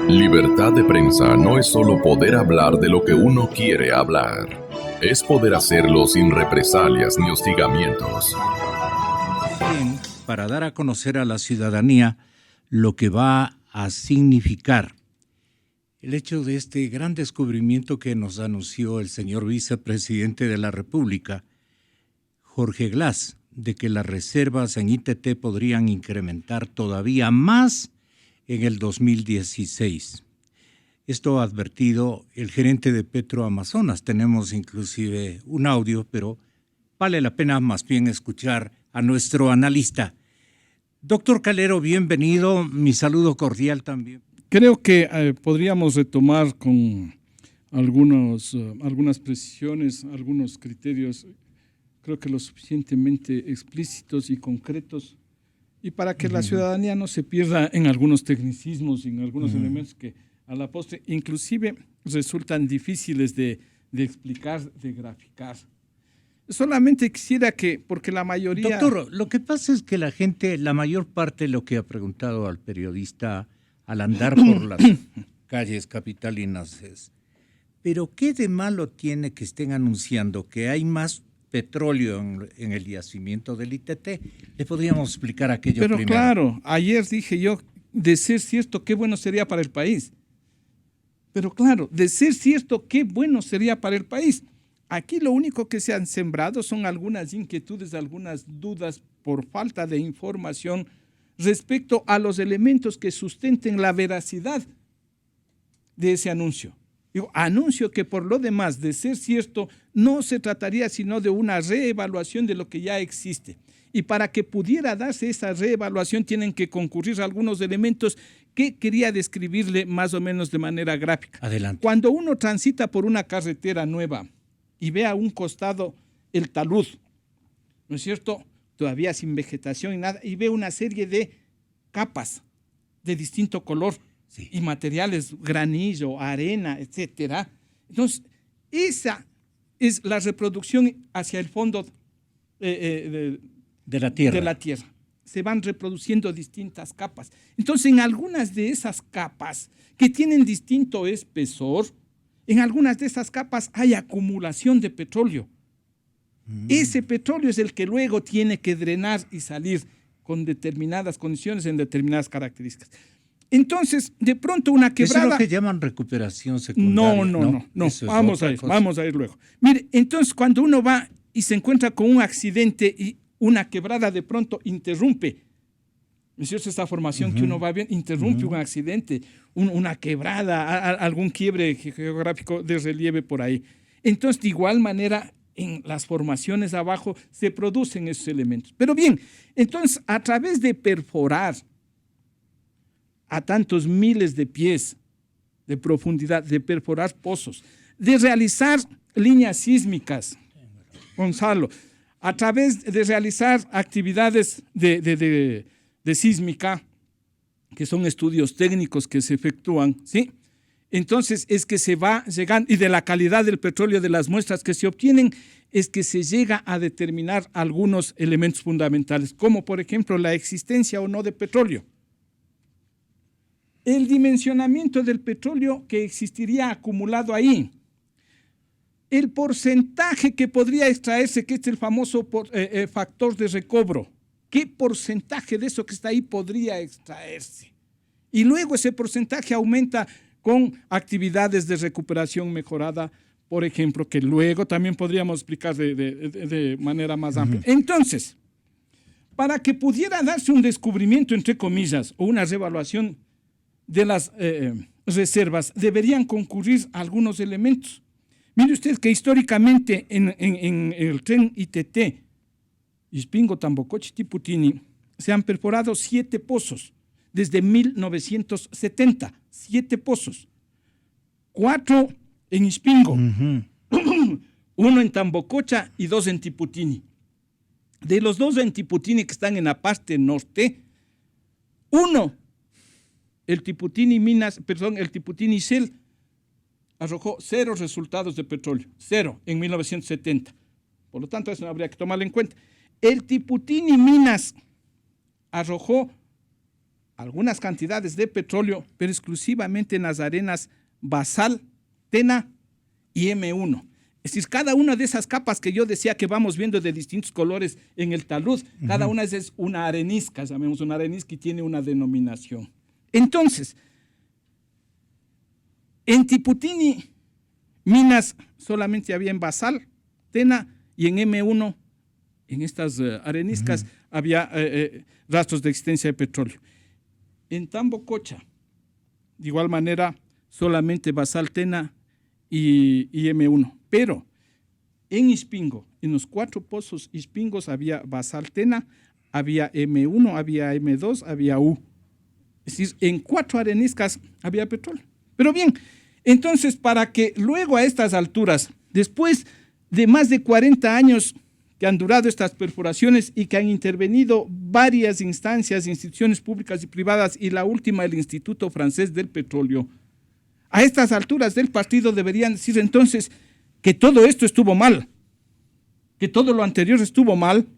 Libertad de prensa no es solo poder hablar de lo que uno quiere hablar. Es poder hacerlo sin represalias ni hostigamientos. Bien, para dar a conocer a la ciudadanía lo que va a significar el hecho de este gran descubrimiento que nos anunció el señor vicepresidente de la República, Jorge Glass, de que las reservas en ITT podrían incrementar todavía más en el 2016. Esto ha advertido el gerente de Petroamazonas. Tenemos inclusive un audio, pero vale la pena más bien escuchar a nuestro analista. Doctor Calero, bienvenido. Mi saludo cordial también. Creo que podríamos retomar con algunas precisiones, algunos criterios, creo que lo suficientemente explícitos y concretos, y para que la ciudadanía no se pierda en algunos tecnicismos y en algunos elementos que a la postre inclusive resultan difíciles de explicar, de graficar. Solamente quisiera que, porque la mayoría... Doctor, lo que pasa es que la mayor parte de lo que ha preguntado al periodista al andar por las calles capitalinas es, ¿pero qué de malo tiene que estén anunciando que hay más petróleo en el yacimiento del ITT? Le podríamos explicar aquello Pero primero. Claro, ayer dije yo, de ser cierto, qué bueno sería para el país. Pero claro, de ser cierto, qué bueno sería para el país. Aquí lo único que se han sembrado son algunas inquietudes, algunas dudas por falta de información respecto a los elementos que sustenten la veracidad de ese anuncio. Digo, anuncio que por lo demás, de ser cierto, no se trataría sino de una reevaluación de lo que ya existe. Y para que pudiera darse esa reevaluación tienen que concurrir algunos elementos que quería describirle más o menos de manera gráfica. Adelante. Cuando uno transita por una carretera nueva y ve a un costado el talud, ¿no es cierto?, todavía sin vegetación y nada, y ve una serie de capas de distinto color, sí, y materiales, granillo, arena, etcétera. Entonces, esa es la reproducción hacia el fondo de la tierra. Se van reproduciendo distintas capas. Entonces, en algunas de esas capas que tienen distinto espesor, en algunas de esas capas hay acumulación de petróleo. Ese petróleo es el que luego tiene que drenar y salir con determinadas condiciones, en determinadas características. Entonces, de pronto una quebrada... Eso es lo que llaman recuperación secundaria. No. Vamos a ir luego. Mire, entonces cuando uno va y se encuentra con un accidente y una quebrada de pronto interrumpe, ¿no es cierto? Esta formación que uno va bien, interrumpe un accidente, una quebrada, algún quiebre geográfico de relieve por ahí. Entonces, de igual manera, en las formaciones abajo se producen esos elementos. Pero bien, entonces, a través de perforar a tantos miles de pies de profundidad, de perforar pozos, de realizar líneas sísmicas, Gonzalo, a través de realizar actividades de sísmica, que son estudios técnicos que se efectúan, ¿sí? Entonces es que se va llegando, y de la calidad del petróleo, de las muestras que se obtienen, es que se llega a determinar algunos elementos fundamentales, como por ejemplo la existencia o no de petróleo. El dimensionamiento del petróleo que existiría acumulado ahí, el porcentaje que podría extraerse, que es el famoso factor de recobro, ¿qué porcentaje de eso que está ahí podría extraerse? Y luego ese porcentaje aumenta con actividades de recuperación mejorada, por ejemplo, que luego también podríamos explicar de manera más amplia. Entonces, para que pudiera darse un descubrimiento, entre comillas, o una reevaluación de las reservas, deberían concurrir algunos elementos. Mire usted que históricamente en el tren ITT, Ispingo, Tambocochi, Tiputini, se han perforado 7 pozos desde 1970, 7 pozos, 4 en Ispingo, 1 en Tambococha y 2 en Tiputini. De los 2 en Tiputini que están en la parte norte, 1, el Tiputini Shell, arrojó 0 resultados de petróleo, 0 en 1970. Por lo tanto, eso no habría que tomarlo en cuenta. El Tiputini Minas arrojó algunas cantidades de petróleo, pero exclusivamente en las arenas basal, tena y M1. Es decir, cada una de esas capas que yo decía que vamos viendo de distintos colores en el talud, cada una es una arenisca, llamemos una arenisca, y tiene una denominación. Entonces, en Tiputini, minas solamente había en basal, tena, y en M1, en estas areniscas, había rastros de existencia de petróleo. En Tambococha, de igual manera, solamente basal, tena y M1. Pero en Ispingo, en los 4 pozos Ispingos había basal, tena, había M1, había M2, había U. Es decir, en 4 areniscas había petróleo. Pero bien, entonces, para que luego a estas alturas, después de más de 40 años que han durado estas perforaciones y que han intervenido varias instancias, instituciones públicas y privadas, y la última, el Instituto Francés del Petróleo, a estas alturas del partido deberían decir entonces que todo esto estuvo mal, que todo lo anterior estuvo mal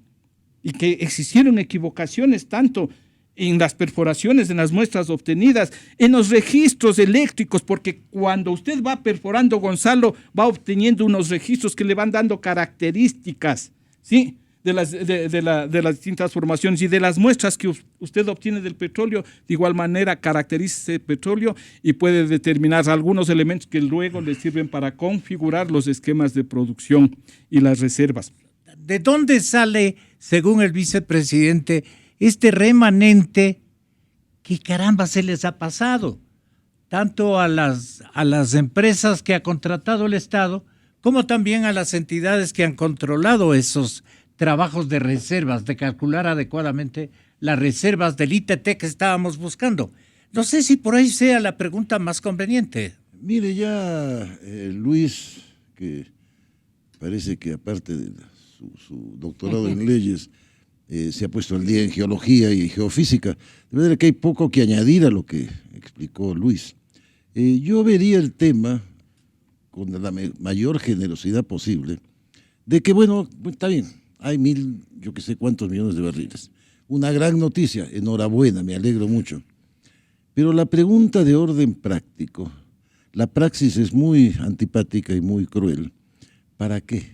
y que existieron equivocaciones tanto en las perforaciones, en las muestras obtenidas, en los registros eléctricos, porque cuando usted va perforando, Gonzalo, va obteniendo unos registros que le van dando características, ¿sí?, de las distintas formaciones, y de las muestras que usted obtiene del petróleo, de igual manera caracteriza ese petróleo y puede determinar algunos elementos que luego le sirven para configurar los esquemas de producción y las reservas. ¿De dónde sale, según el vicepresidente, este remanente? ¿Qué caramba se les ha pasado? Tanto a las empresas que ha contratado el Estado, como también a las entidades que han controlado esos trabajos de reservas, de calcular adecuadamente las reservas del ITT que estábamos buscando. No sé si por ahí sea la pregunta más conveniente. Mire, ya Luis, que parece que aparte de su doctorado en leyes, se ha puesto al día en geología y geofísica, de manera que hay poco que añadir a lo que explicó Luis. Yo vería el tema con la mayor generosidad posible, de que, bueno, está bien, hay yo que sé cuántos millones de barriles. Una gran noticia, enhorabuena, me alegro mucho. Pero la pregunta de orden práctico, la praxis es muy antipática y muy cruel. ¿Para qué?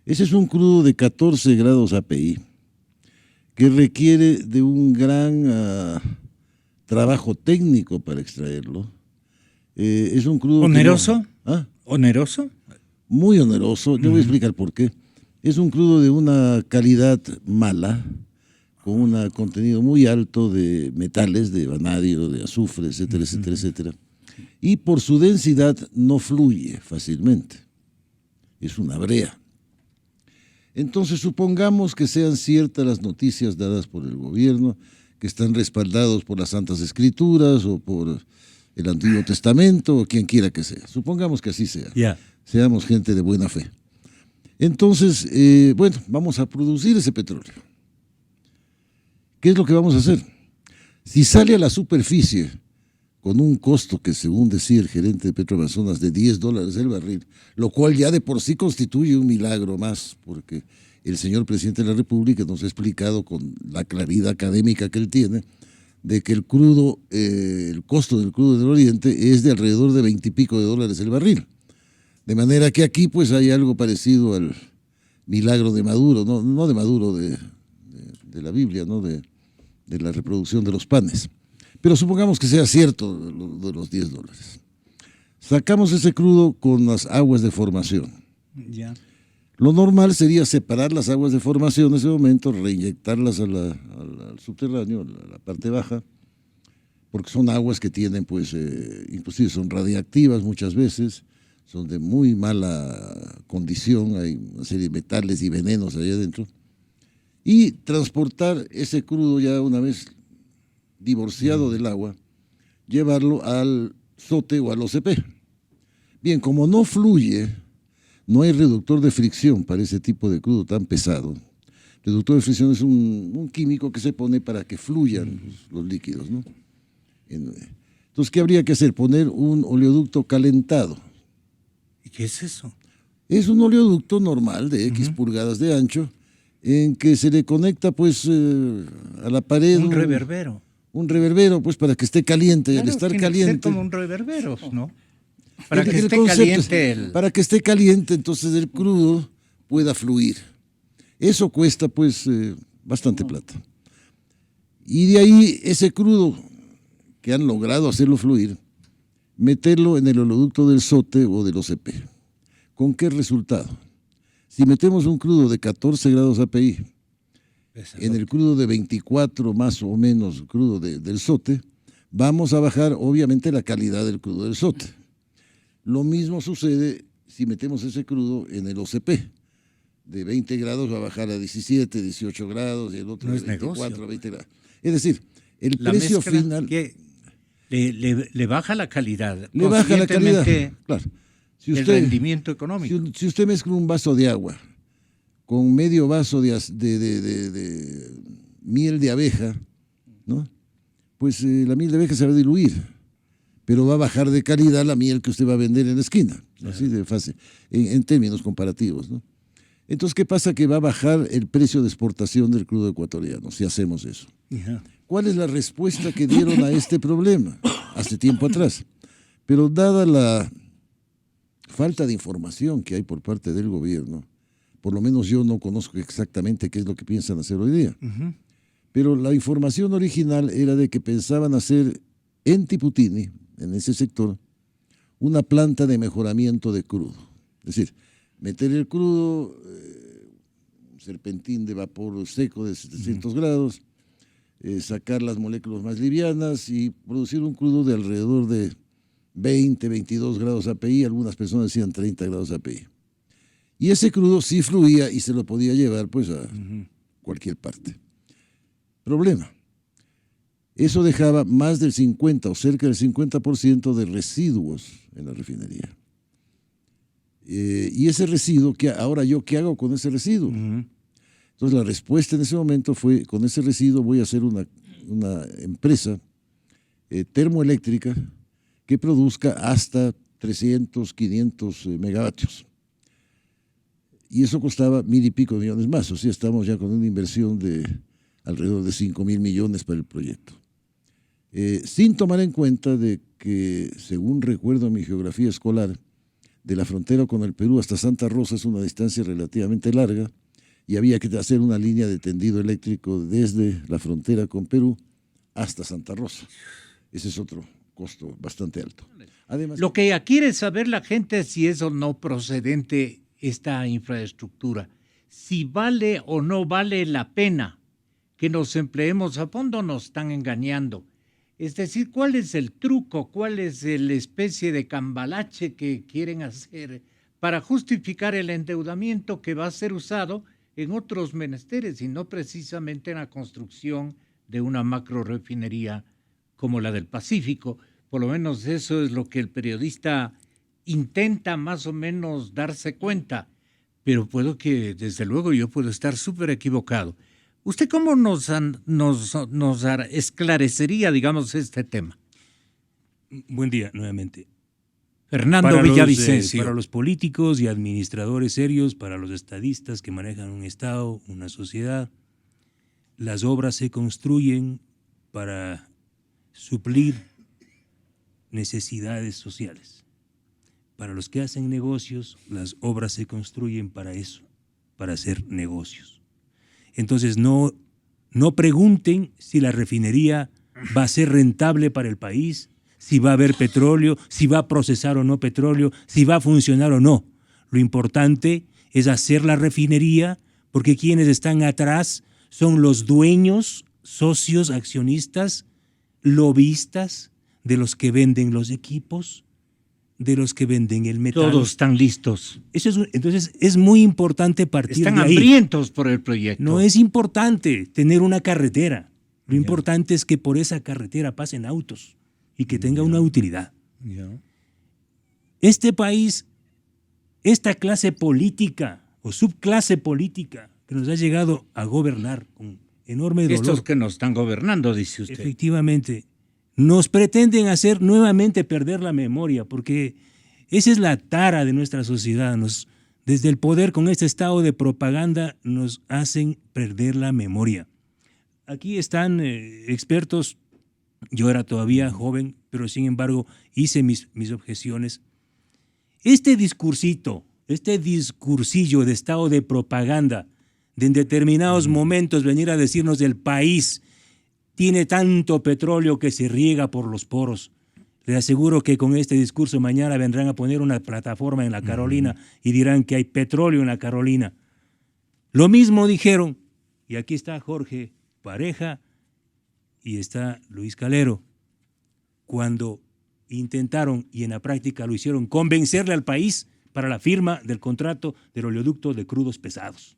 Ese es un crudo de 14 grados API, que requiere de un gran trabajo técnico para extraerlo. Es un crudo... ¿Oneroso? ¿Ah? ¿Oneroso? Muy oneroso. Yo voy a explicar por qué. Es un crudo de una calidad mala, con un contenido muy alto de metales, de vanadio, de azufre, etcétera, etcétera, etcétera. Y por su densidad no fluye fácilmente. Es una brea. Entonces, supongamos que sean ciertas las noticias dadas por el gobierno, que están respaldados por las Santas Escrituras o por el Antiguo Testamento o quien quiera que sea. Supongamos que así sea. Yeah. Seamos gente de buena fe. Entonces, bueno, vamos a producir ese petróleo. ¿Qué es lo que vamos a hacer? Si sale a la superficie con un costo que, según decía el gerente de Petroamazonas, de $10 el barril, lo cual ya de por sí constituye un milagro más, porque el señor presidente de la República nos ha explicado con la claridad académica que él tiene, de que el crudo, el costo del crudo del Oriente es de alrededor de $20 y pico el barril. De manera que aquí pues hay algo parecido al milagro de Maduro, no de Maduro de la Biblia, no de la reproducción de los panes. Pero supongamos que sea cierto de los $10. Sacamos ese crudo con las aguas de formación. Ya. Lo normal sería separar las aguas de formación en ese momento, reinyectarlas al subterráneo, a la parte baja, porque son aguas que tienen, pues, inclusive son radiactivas muchas veces, son de muy mala condición, hay una serie de metales y venenos allá adentro, y transportar ese crudo ya una vez divorciado del agua, llevarlo al SOTE o al OCP. Bien, como no fluye, no hay reductor de fricción para ese tipo de crudo tan pesado. Reductor de fricción es un químico que se pone para que fluyan los líquidos, ¿no? Entonces, ¿qué habría que hacer? Poner un oleoducto calentado. ¿Y qué es eso? Es un oleoducto normal de X pulgadas de ancho, en que se le conecta pues a la pared. Un reverbero. un reverbero, pues para que esté caliente, Claro, al estar tiene que caliente. ser como un reverbero, ¿no? Para que El esté concepto caliente es, para que esté caliente, entonces el crudo pueda fluir. Eso cuesta pues bastante plata. Y de ahí ese crudo que han logrado hacerlo fluir, meterlo en el oleoducto del SOTE o del OCP. ¿Con qué resultado? Si metemos un crudo de 14 grados API en el crudo de 24 más o menos crudo del SOTE, vamos a bajar obviamente la calidad del crudo del SOTE. Lo mismo sucede si metemos ese crudo en el OCP. De 20 grados va a bajar a 17, 18 grados y el otro No de es 24 negocio. a 20 grados. Es decir, el la precio mezcla final que le baja la calidad. le baja la calidad. Consiguientemente, Claro. Si el rendimiento económico. Si usted mezcla un vaso de agua con medio vaso de miel de abeja, ¿no? Pues la miel de abeja se va a diluir, pero va a bajar de calidad la miel que usted va a vender en la esquina, así de fácil, en términos comparativos, ¿no? Entonces, ¿qué pasa? Que va a bajar el precio de exportación del crudo ecuatoriano si hacemos eso. ¿Cuál es la respuesta que dieron a este problema hace tiempo atrás? Pero dada la falta de información que hay por parte del gobierno, por lo menos yo no conozco exactamente qué es lo que piensan hacer hoy día, pero la información original era de que pensaban hacer en Tiputini, en ese sector, una planta de mejoramiento de crudo. Es decir, meter el crudo, un serpentín de vapor seco de 700 grados, sacar las moléculas más livianas y producir un crudo de alrededor de 20, 22 grados API, algunas personas decían 30 grados API. Y ese crudo sí fluía y se lo podía llevar pues a cualquier parte. Problema. Eso dejaba más del 50 o cerca del 50% de residuos en la refinería. Y ese residuo, ahora yo, ¿qué hago con ese residuo? Entonces la respuesta en ese momento fue, con ese residuo voy a hacer una empresa termoeléctrica que produzca hasta 300, 500 megavatios. Y eso costaba 1.000 y pico millones más, o sea, estamos ya con una inversión de alrededor de 5.000 millones para el proyecto. Sin tomar en cuenta de que, según recuerdo en mi geografía escolar, de la frontera con el Perú hasta Santa Rosa es una distancia relativamente larga y había que hacer una línea de tendido eléctrico desde la frontera con Perú hasta Santa Rosa. Ese es otro costo bastante alto. Además, lo que quiere saber la gente es si es o no procedente esta infraestructura, si vale o no vale la pena que nos empleemos a fondo, nos están engañando. Es decir, ¿cuál es el truco? ¿Cuál es la especie de cambalache que quieren hacer para justificar el endeudamiento que va a ser usado en otros menesteres y no precisamente en la construcción de una macro refinería como la del Pacífico? Por lo menos eso es lo que el periodista intenta más o menos darse cuenta, pero desde luego yo puedo estar súper equivocado. ¿Usted cómo nos esclarecería, digamos, este tema? Buen día, nuevamente. Fernando Villavicencio. Para los políticos y administradores serios, para los estadistas que manejan un Estado, una sociedad, las obras se construyen para suplir necesidades sociales. Para los que hacen negocios, las obras se construyen para eso, para hacer negocios. Entonces no pregunten si la refinería va a ser rentable para el país, si va a haber petróleo, si va a procesar o no petróleo, si va a funcionar o no. Lo importante es hacer la refinería porque quienes están atrás son los dueños, socios, accionistas, lobistas de los que venden los equipos, de los que venden el metal. Todos están listos. Entonces es muy importante partir Están de ahí. hambrientos por el proyecto. No es importante tener una carretera. Lo importante es que por esa carretera pasen autos y que tenga una utilidad. Este país, esta clase política o subclase política que nos ha llegado a gobernar con enorme dolor. Estos que nos están gobernando, dice usted. Efectivamente, nos pretenden hacer nuevamente perder la memoria, porque esa es la tara de nuestra sociedad. Desde el poder, con este estado de propaganda, nos hacen perder la memoria. Aquí están expertos Yo era todavía joven, pero sin embargo hice mis objeciones. Este discursillo de estado de propaganda, de en determinados momentos venir a decirnos el país tiene tanto petróleo que se riega por los poros. Le aseguro que con este discurso mañana vendrán a poner una plataforma en la Carolina y dirán que hay petróleo en la Carolina. Lo mismo dijeron, y aquí está Jorge Pareja y está Luis Calero, cuando intentaron, y en la práctica lo hicieron, convencerle al país para la firma del contrato del oleoducto de crudos pesados.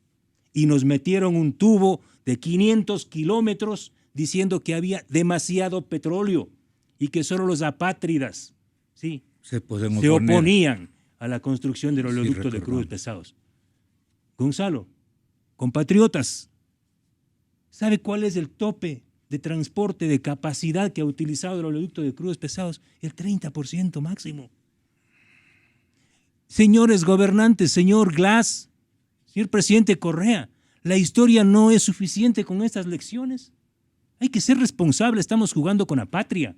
Y nos metieron un tubo de 500 kilómetros diciendo que había demasiado petróleo y que solo los apátridas se oponían a la construcción del oleoducto de crudos pesados. Gonzalo, compatriotas, ¿sabe cuál es el tope de transporte, de capacidad que ha utilizado el oleoducto de crudos pesados? El 30% máximo. Señores gobernantes, señor Glass, señor presidente Correa, la historia no es suficiente con estas lecciones. Hay que ser responsable, estamos jugando con la patria.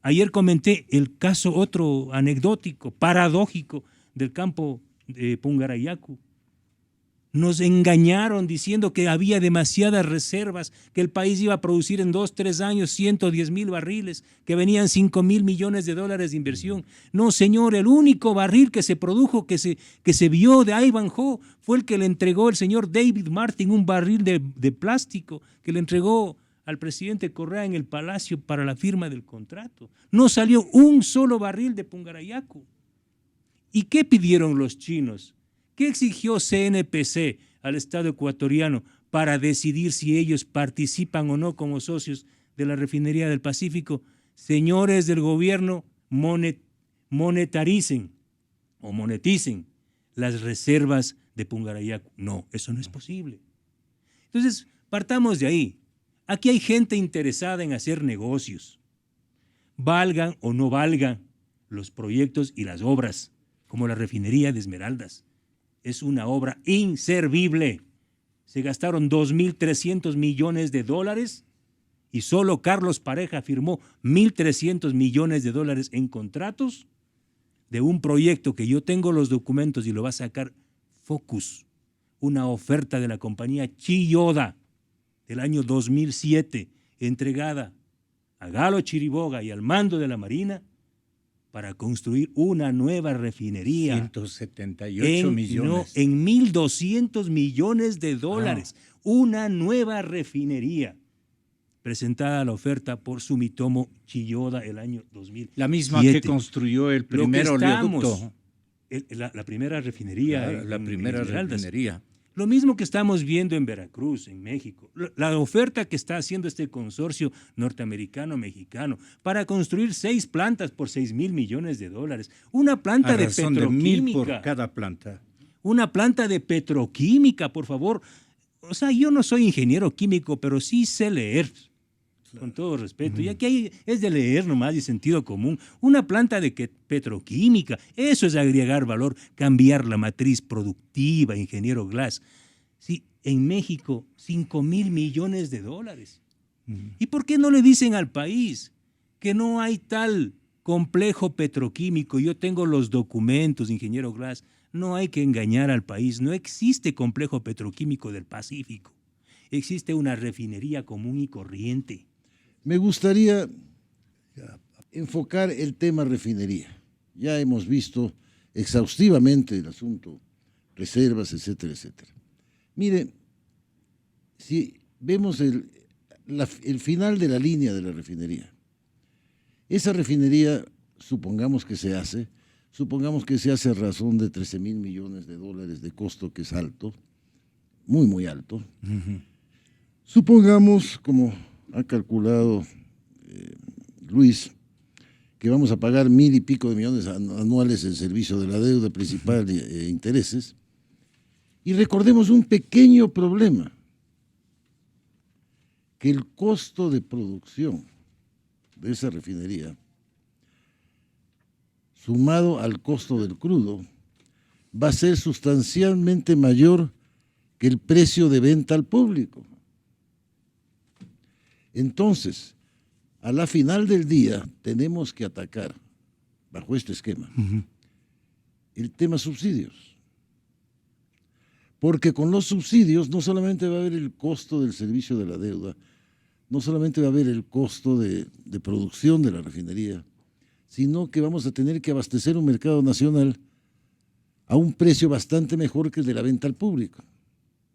Ayer comenté el caso otro anecdótico, paradójico, del campo de Pungarayacu. Nos engañaron diciendo que había demasiadas reservas, que el país iba a producir en 2-3 años 110,000 barriles, que venían 5,000 millones de dólares de inversión. No, señor, el único barril que se produjo, que se vio de Ivanhoe, fue el que le entregó el señor David Martin, un barril de plástico que le entregó al presidente Correa en el Palacio para la firma del contrato. No salió un solo barril de Pungarayacu. ¿Y qué pidieron los chinos? ¿Qué exigió CNPC al Estado ecuatoriano para decidir si ellos participan o no como socios de la refinería del Pacífico? Señores del gobierno, moneticen las reservas de Pungarayacu. No, eso no es posible. Entonces, partamos de ahí. Aquí hay gente interesada en hacer negocios, valgan o no valgan los proyectos y las obras, como la refinería de Esmeraldas. Es una obra inservible. Se gastaron 2.300 millones de dólares y solo Carlos Pareja firmó 1.300 millones de dólares en contratos de un proyecto que yo tengo los documentos y lo va a sacar Focus, una oferta de la compañía Chiyoda del año 2007, entregada a Galo Chiriboga y al mando de la Marina para construir una nueva refinería. 178 millones. No, en 1.200 millones de dólares. Una nueva refinería. Presentada la oferta por Sumitomo Chiyoda el año 2007. La misma que construyó el primer oleoducto. La primera refinería. La primera refinería. Lo mismo que estamos viendo en Veracruz, en México. La oferta que está haciendo este consorcio norteamericano-mexicano para construir 6 plantas por 6,000 millones de dólares. Una planta de petroquímica. De 1,000 por cada planta. Una planta de petroquímica, por favor. O sea, yo no soy ingeniero químico, pero sí sé leer. Con todo respeto. Y aquí es de leer nomás y sentido común. Una planta de petroquímica, eso es agregar valor, cambiar la matriz productiva, ingeniero Glass. Sí, en México, 5,000 millones de dólares. ¿Y por qué no le dicen al país que no hay tal complejo petroquímico? Yo tengo los documentos, ingeniero Glass. No hay que engañar al país. No existe complejo petroquímico del Pacífico. Existe una refinería común y corriente. Me gustaría enfocar el tema refinería. Ya hemos visto exhaustivamente el asunto, reservas, etcétera, etcétera. Mire, si vemos el final de la línea de la refinería, esa refinería, supongamos que se hace a razón de 13,000 millones de dólares de costo, que es alto, muy, muy alto. Supongamos, como ha calculado Luis, que vamos a pagar 1,000 y pico de millones anuales en servicio de la deuda principal e intereses. Y recordemos un pequeño problema, que el costo de producción de esa refinería, sumado al costo del crudo, va a ser sustancialmente mayor que el precio de venta al público. Entonces, A la final del día tenemos que atacar, bajo este esquema, el tema subsidios. Porque con los subsidios no solamente va a haber el costo del servicio de la deuda, no solamente va a haber el costo de producción de la refinería, sino que vamos a tener que abastecer un mercado nacional a un precio bastante mejor que el de la venta al público,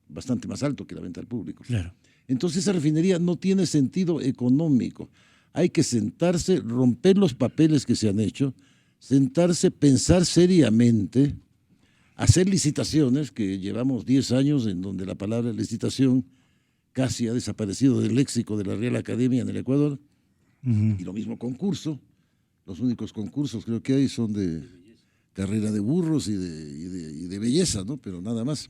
bastante más alto que la venta al público. Claro. Entonces esa refinería no tiene sentido económico. Hay que sentarse, romper los papeles que se han hecho, sentarse, pensar seriamente, hacer licitaciones, que llevamos 10 años en donde la palabra licitación casi ha desaparecido del léxico de la Real Academia en el Ecuador, y lo mismo concurso. Los únicos concursos creo que hay son de carrera de burros y de belleza, ¿no? Pero nada más.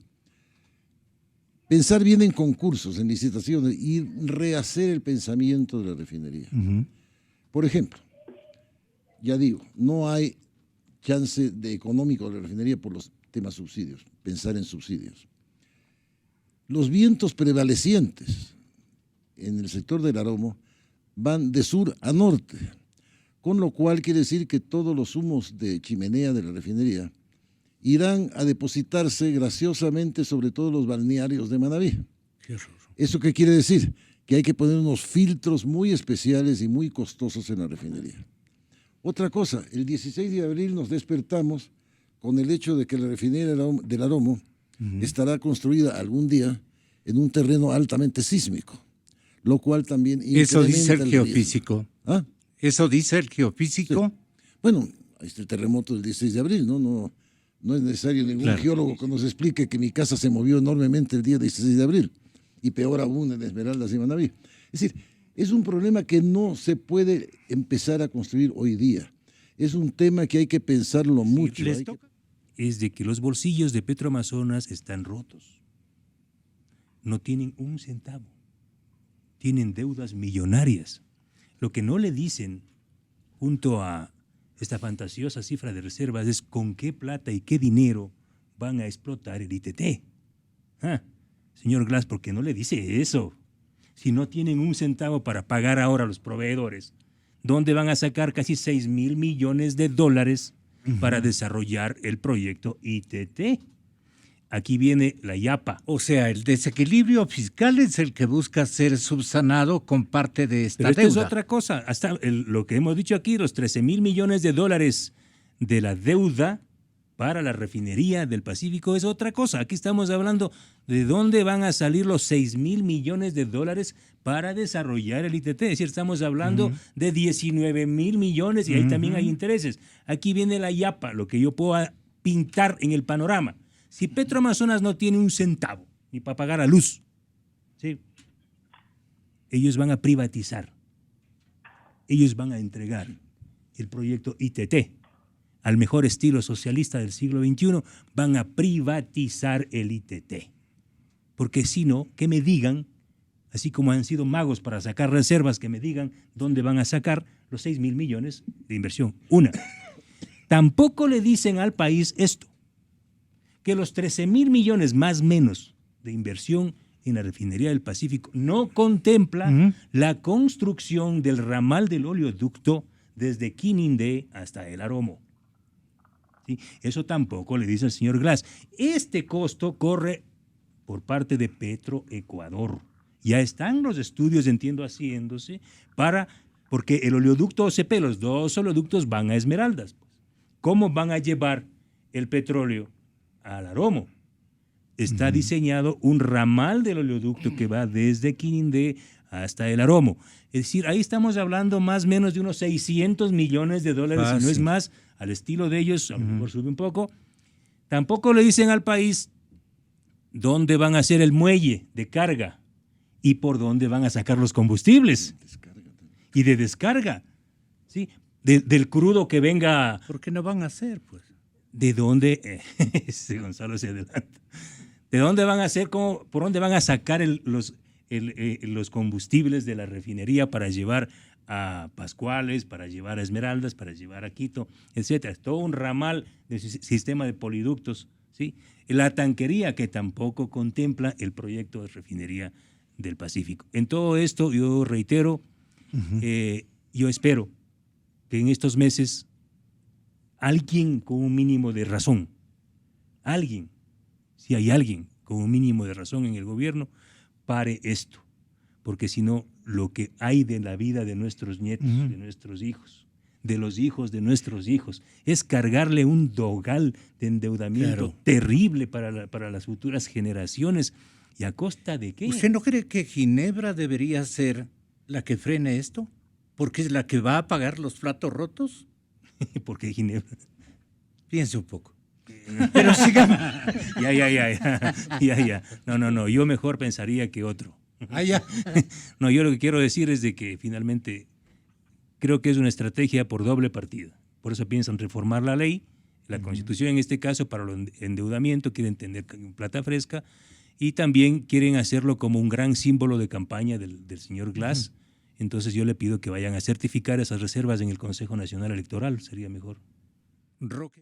Pensar bien en concursos, en licitaciones y rehacer el pensamiento de la refinería. Por ejemplo, ya digo, no hay chance de económico de la refinería por los temas subsidios, pensar en subsidios. Los vientos prevalecientes en el sector del Aromo van de sur a norte, con lo cual quiere decir que todos los humos de chimenea de la refinería irán a depositarse graciosamente sobre todos los balnearios de Manabí. ¿Eso qué quiere decir? Que hay que poner unos filtros muy especiales y muy costosos en la refinería. Otra cosa, el 16 de abril nos despertamos con el hecho de que la refinería del Aromo estará construida algún día en un terreno altamente sísmico, lo cual también Eso dice el riesgo. geofísico. ¿Ah? Eso dice el geofísico. Sí. Bueno, ahí está el terremoto del 16 de abril, no es necesario ningún geólogo que nos explique que mi casa se movió enormemente el día 16 de abril, y peor aún en Esmeraldas y Manabí. Es decir, es un problema que no se puede empezar a construir hoy día. Es un tema que hay que pensarlo mucho. Es de que los bolsillos de Petroamazonas están rotos. No tienen un centavo. Tienen deudas millonarias. Lo que no le dicen, junto a esta fantasiosa cifra de reservas, es con qué plata y qué dinero van a explotar el ITT. Señor Glass, ¿por qué no le dice eso? Si no tienen un centavo para pagar ahora a los proveedores, ¿dónde van a sacar casi $6,000 millones para desarrollar el proyecto ITT? Aquí viene la YAPA. O sea, el desequilibrio fiscal es el que busca ser subsanado con parte de esta deuda. Pero esto es otra cosa. Hasta lo que hemos dicho aquí, los $13,000 millones de la deuda para la refinería del Pacífico es otra cosa. Aquí estamos hablando de dónde van a salir los $6,000 millones para desarrollar el ITT. Es decir, estamos hablando de $19,000 millones y ahí también hay intereses. Aquí viene la YAPA, lo que yo puedo pintar en el panorama. Si Petroamazonas no tiene un centavo ni para pagar la luz, ¿sí?, ellos van a privatizar. Ellos van a entregar el proyecto ITT al mejor estilo socialista del siglo XXI, van a privatizar el ITT. Porque si no, que me digan, así como han sido magos para sacar reservas, que me digan dónde van a sacar los $6,000 millones de inversión. Una, tampoco le dicen al país esto, que los $13,000 millones más menos de inversión en la refinería del Pacífico no contempla la construcción del ramal del oleoducto desde Quinindé hasta el Aromo. ¿Sí? Eso tampoco le dice el señor Glass. Este costo corre por parte de Petroecuador. Ya están los estudios, entiendo, haciéndose porque el oleoducto OCP, los dos oleoductos van a Esmeraldas. ¿Cómo van a llevar el petróleo al Aromo? Está diseñado un ramal del oleoducto que va desde Quinindé hasta el Aromo. Es decir, ahí estamos hablando más o menos de unos $600 millones, si no es más, al estilo de ellos, a lo mejor sube un poco. Tampoco le dicen al país dónde van a hacer el muelle de carga y por dónde van a sacar los combustibles. Y de descarga, ¿sí? Del crudo que venga. ¿Por qué no van a hacer, pues? ¿De dónde? Gonzalo se adelanta. ¿De dónde van a hacer? ¿Por dónde van a sacar los combustibles de la refinería para llevar a Pascuales, para llevar a Esmeraldas, para llevar a Quito, etcétera? Es todo un ramal de sistema de poliductos, ¿sí? La tanquería que tampoco contempla el proyecto de refinería del Pacífico. En todo esto, yo reitero, Yo espero que en estos meses alguien con un mínimo de razón, si hay alguien con un mínimo de razón en el gobierno, pare esto. Porque si no, lo que hay de la vida de nuestros nietos, de nuestros hijos, de los hijos de nuestros hijos, es cargarle un dogal de endeudamiento terrible para las futuras generaciones. ¿Y a costa de qué? ¿Usted no cree que Ginebra debería ser la que frene esto? ¿Porque es la que va a pagar los platos rotos? ¿Por qué Ginebra? Piense un poco. Pero sigamos. Ya. No. Yo mejor pensaría que otro. Ya. No, yo lo que quiero decir es de que finalmente creo que es una estrategia por doble partida. Por eso piensan reformar la ley, la Constitución en este caso, para el endeudamiento, quieren tener plata fresca y también quieren hacerlo como un gran símbolo de campaña del señor Glass. Entonces yo le pido que vayan a certificar esas reservas en el Consejo Nacional Electoral, sería mejor. Roque.